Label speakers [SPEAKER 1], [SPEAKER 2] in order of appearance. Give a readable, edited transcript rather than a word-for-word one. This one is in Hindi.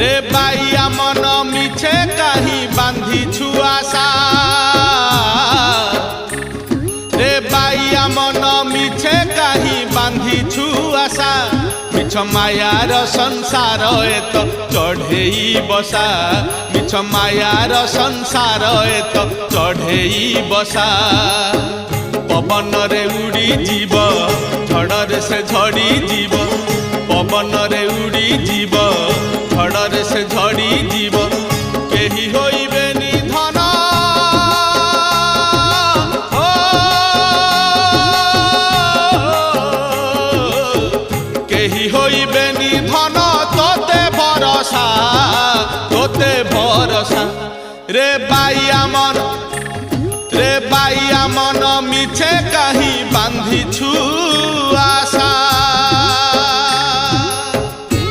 [SPEAKER 1] रे बाइया मन मिछे कहीं बांधी छुआसा रे बाइया मन मिछे कहीं बांधी छुआसा मिछ मायार संसार एत चढ़ेई बसा मिछ मायार संसार एत चढ़ेई बसा पवन रे उड़ी जीव झड़े से झड़ी जीव पवन रे उड़ी जीव झड़े से झड़ी जीव केही होइबे निधन केही होइबे निधन तोते भरोसा रे बाइया